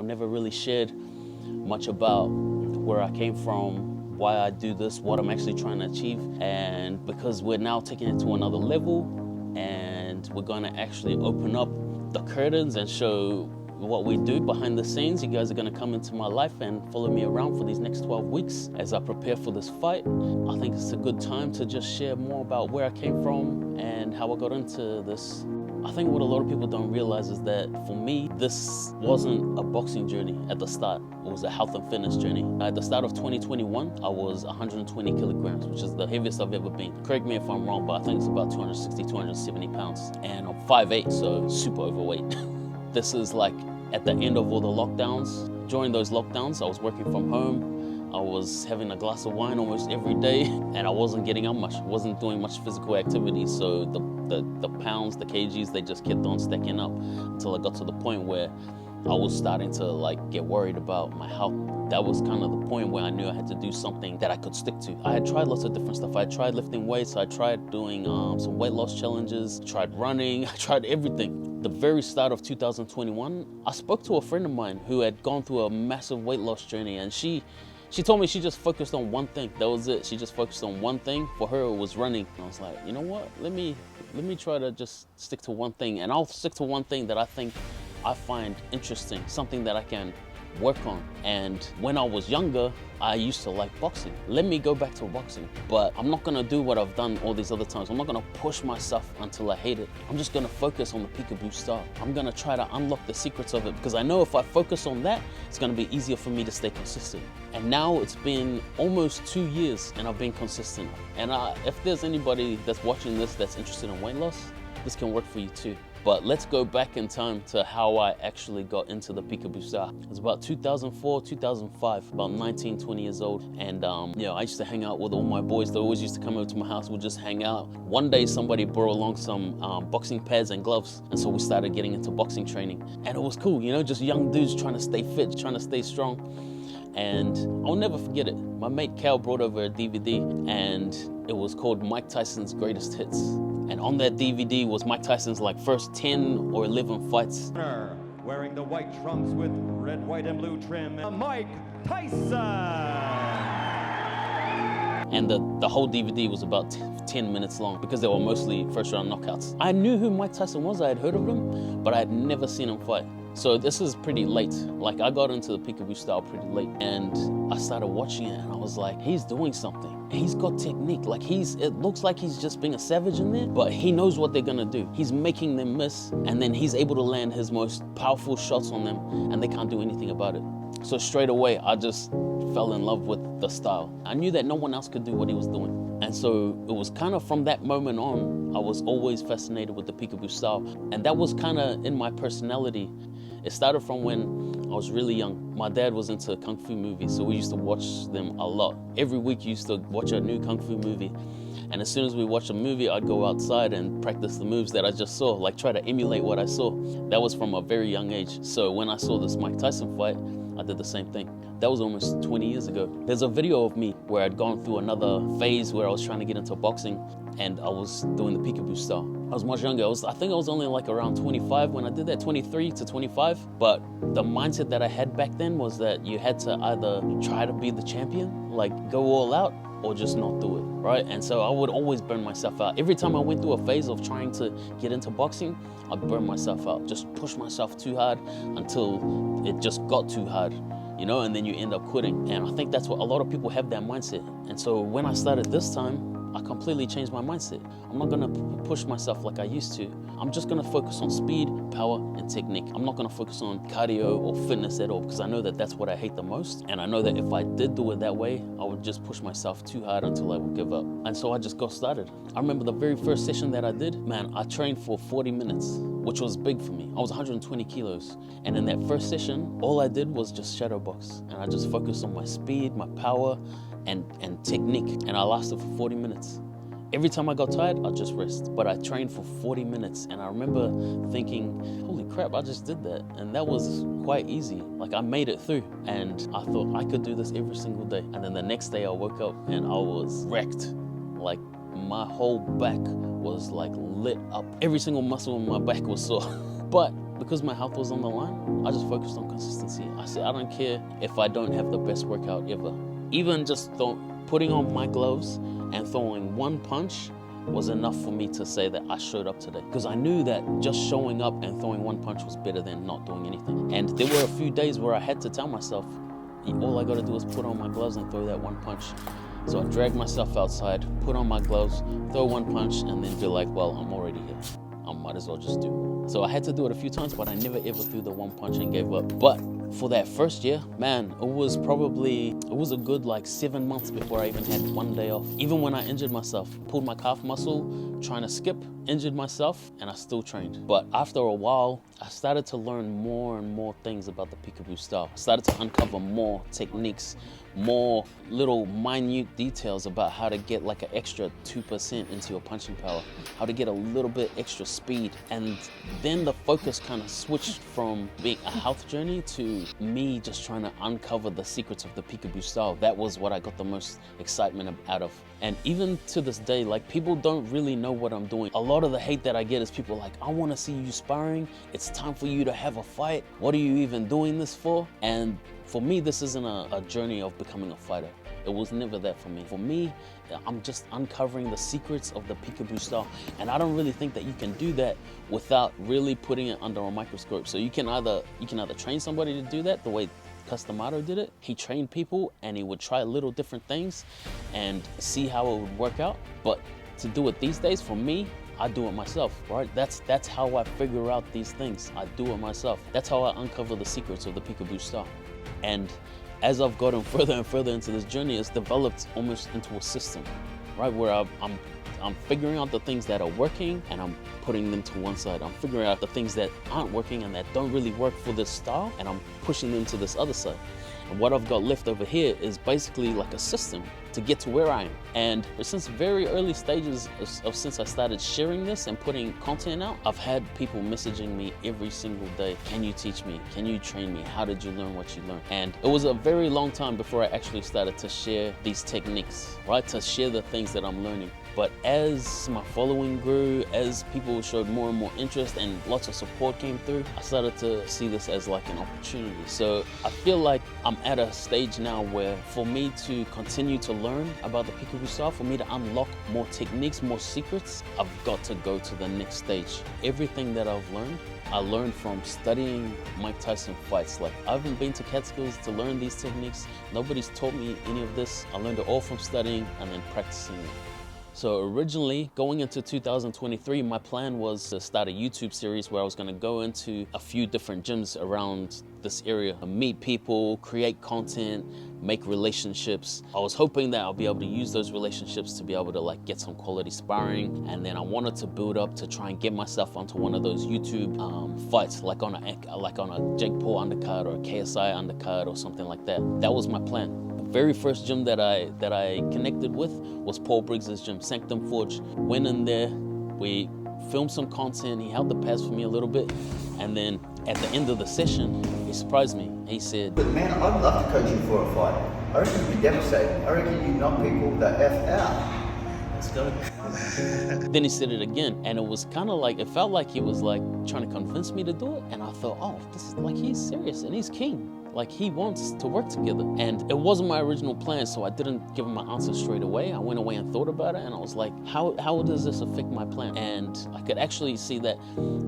I've never really shared much about where I came from, why I do this, what I'm actually trying to achieve. And because we're now taking it to another level and we're gonna actually open up the curtains and show what we do behind the scenes, you guys are gonna come into my life and follow me around for these next 12 weeks as I prepare for this fight. I think it's a good time to just share more about where I came from and how I got into this. I think what a lot of people don't realize is that for me, this wasn't a boxing journey at the start. It was a health and fitness journey. At the start of 2021, I was 120 kilograms, which is the heaviest I've ever been. Correct me if I'm wrong, but I think it's about 260, 270 pounds. And I'm 5'8", so super overweight. This is like at the end of all the lockdowns. During those lockdowns, I was working from home. I was having a glass of wine almost every day, and I wasn't getting up much. I wasn't doing much physical activity, so the pounds, the kgs, they just kept on stacking up until I got to the point where I was starting to like get worried about my health. That was kind of the point where I knew I had to do something that I could stick to. I had tried lots of different stuff. I tried lifting weights, I tried doing some weight loss challenges, tried running, I tried everything. The very start of 2021, I spoke to a friend of mine who had gone through a massive weight loss journey, and she told me she just focused on one thing. That was it. She just focused on one thing. For her, it was running. And I was like, you know what? Let me try to just stick to one thing. And I'll stick to one thing that I think I find interesting, something that I can work on. And when I was younger, I used to like boxing. Let me go back to boxing. But I'm not gonna do what I've done all these other times. I'm not gonna push myself until I hate it. I'm just gonna focus on the Peekaboo style. I'm gonna try to unlock the secrets of it, because I know if I focus on that, it's gonna be easier for me to stay consistent. And now it's been almost 2 years and I've been consistent. And if there's anybody that's watching this that's interested in weight loss, this can work for you too. But let's go back in time to how I actually got into the Peekaboo style. It was about 2004, 2005, about 19, 20 years old. And you know, I used to hang out with all my boys. They always used to come over to my house, we'd just hang out. One day somebody brought along some boxing pads and gloves. And so we started getting into boxing training. And it was cool, you know, just young dudes trying to stay fit, trying to stay strong. And I'll never forget it. My mate Cal brought over a DVD and it was called Mike Tyson's Greatest Hits. And on that DVD was Mike Tyson's like first 10 or 11 fights. Wearing the white trunks with red, white, and blue trim, Mike Tyson! And the whole DVD was about 10 minutes long because they were mostly first round knockouts. I knew who Mike Tyson was, I had heard of him, but I had never seen him fight. So this is pretty late. Like I got into the Peekaboo style pretty late, and I started watching it and I was like, he's doing something. He's got technique. Like it looks like he's just being a savage in there, but he knows what they're gonna do. He's making them miss, and then he's able to land his most powerful shots on them, and they can't do anything about it. So straight away, I just fell in love with the style. I knew that no one else could do what he was doing. And so it was kind of from that moment on, I was always fascinated with the Peekaboo style. And that was kind of in my personality. It started from when I was really young. My dad was into Kung Fu movies, so we used to watch them a lot. Every week, you used to watch a new Kung Fu movie. And as soon as we watched a movie, I'd go outside and practice the moves that I just saw, like try to emulate what I saw. That was from a very young age. So when I saw this Mike Tyson fight, I did the same thing. That was almost 20 years ago. There's a video of me where I'd gone through another phase where I was trying to get into boxing, and I was doing the Peekaboo style. I was much younger. I think I was only like around 25 when I did that, 23 to 25. But the mindset that I had back then was that you had to either try to be the champion, like go all out, or just not do it, right? And so I would always burn myself out. Every time I went through a phase of trying to get into boxing, I'd burn myself out, just push myself too hard until it just got too hard, you know, and then you end up quitting. And I think that's what a lot of people have, that mindset. And so when I started this time, I completely changed my mindset. I'm not gonna push myself like I used to. I'm just gonna focus on speed, power, and technique. I'm not gonna focus on cardio or fitness at all, because I know that that's what I hate the most. And I know that if I did do it that way, I would just push myself too hard until I would give up. And so I just got started. I remember the very first session that I did, man, I trained for 40 minutes, which was big for me. I was 120 kilos. And in that first session, all I did was just shadow box. And I just focused on my speed, my power, and technique, and I lasted for 40 minutes. Every time I got tired, I'd just rest. But I trained for 40 minutes, and I remember thinking, holy crap, I just did that. And that was quite easy. Like, I made it through, and I thought I could do this every single day. And then the next day I woke up and I was wrecked. Like, my whole back was like lit up. Every single muscle in my back was sore. But because my health was on the line, I just focused on consistency. I said, I don't care if I don't have the best workout ever. Even just putting on my gloves and throwing one punch was enough for me to say that I showed up today. Because I knew that just showing up and throwing one punch was better than not doing anything. And there were a few days where I had to tell myself, all I gotta do is put on my gloves and throw that one punch. So I dragged myself outside, put on my gloves, throw one punch, and then feel like, well, I'm already here. I might as well just do it. So I had to do it a few times, but I never ever threw the one punch and gave up. But for that first year, man, it was a good like 7 months before I even had one day off. Even when I injured myself, pulled my calf muscle, trying to skip, injured myself, and I still trained. But after a while, I started to learn more and more things about the Peekaboo style. I started to uncover more techniques, more little minute details about how to get like an extra 2% into your punching power, how to get a little bit extra speed. And then the focus kind of switched from being a health journey to me just trying to uncover the secrets of the Peekaboo style. That was what I got the most excitement out of. And even to this day, like, people don't really know what I'm doing. A lot of the hate that I get is people like, I want to see you sparring. It's time for you to have a fight. What are you even doing this for? And for me, this isn't a journey of becoming a fighter. It was never that for me. For me, I'm just uncovering the secrets of the Peekaboo style. And I don't really think that you can do that without really putting it under a microscope. So you can either train somebody to do that the way Cus D'Amato did it. He trained people and he would try little different things and see how it would work out. But to do it these days, for me, I do it myself, right? That's how I figure out these things. I do it myself. That's how I uncover the secrets of the Peekaboo style. And as I've gotten further and further into this journey, it's developed almost into a system, right? Where I'm figuring out the things that are working and I'm putting them to one side. I'm figuring out the things that aren't working and that don't really work for this style, and I'm pushing them to this other side. And what I've got left over here is basically like a system to get to where I am. And since very early stages of since I started sharing this and putting content out, I've had people messaging me every single day. Can you teach me? Can you train me? How did you learn what you learned? And it was a very long time before I actually started to share these techniques, right? To share the things that I'm learning. But as my following grew, as people showed more and more interest and lots of support came through, I started to see this as like an opportunity. So I feel like I'm at a stage now where for me to continue to learn about the Peekaboo style, for me to unlock more techniques, more secrets, I've got to go to the next stage. Everything that I've learned, I learned from studying Mike Tyson fights. Like, I haven't been to Catskills to learn these techniques. Nobody's taught me any of this. I learned it all from studying and then practicing it. So originally, going into 2023, my plan was to start a YouTube series where I was going to go into a few different gyms around this area, meet people, create content, make relationships. I was hoping that I'll be able to use those relationships to be able to like get some quality sparring, and then I wanted to build up to try and get myself onto one of those YouTube fights, like on a Jake Paul undercard or a KSI undercard or something like that. That was my plan. Very first gym that I connected with was Paul Briggs's gym, Sanctum Forge. Went in there, we filmed some content, he held the pads for me a little bit, and then at the end of the session, he surprised me. He said, But man, I'd love to coach you for a fight. I reckon you'd be devastating. I reckon you'd knock people the F out. let's go. Then he said it again, and it was kind of like, it felt like he was like trying to convince me to do it, and I thought, oh, this is like, he's serious and he's keen. Like, he wants to work together. And it wasn't my original plan, so I didn't give him my answer straight away. I went away and thought about it, and I was like, how does this affect my plan? And I could actually see that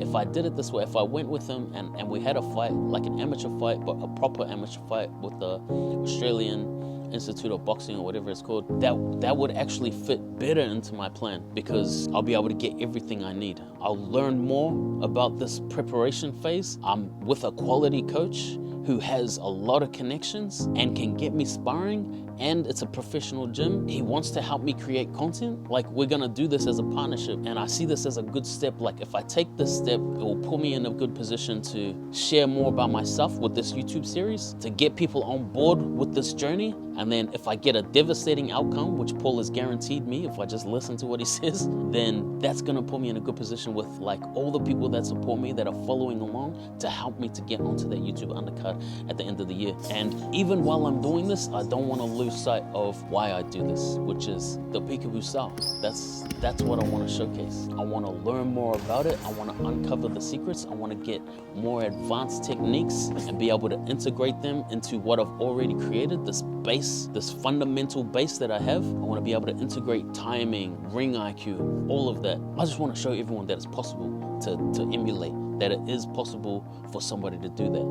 if I did it this way, if I went with him and we had a fight, like an amateur fight, but a proper amateur fight with the Australian Institute of Boxing or whatever it's called, that would actually fit better into my plan, because I'll be able to get everything I need. I'll learn more about this preparation phase. I'm with a quality coach who has a lot of connections and can get me sparring, and it's a professional gym. He wants to help me create content. Like, we're gonna do this as a partnership, and I see this as a good step. Like, if I take this step, it will put me in a good position to share more about myself with this YouTube series, to get people on board with this journey. And then if I get a devastating outcome, which Paul has guaranteed me if I just listen to what he says, then that's gonna put me in a good position with like all the people that support me, that are following along, to help me to get onto that YouTube undercard at the end of the year. And even while I'm doing this, I don't wanna lose lose sight of why I do this, which is the peekaboo style. That's what I want to showcase. I want to learn more about it. I want to uncover the secrets. I want to get more advanced techniques and be able to integrate them into what I've already created, this base, this fundamental base that I have. I want to be able to integrate timing, ring IQ, all of that. I just want to show everyone that it's possible to emulate, that it is possible for somebody to do that.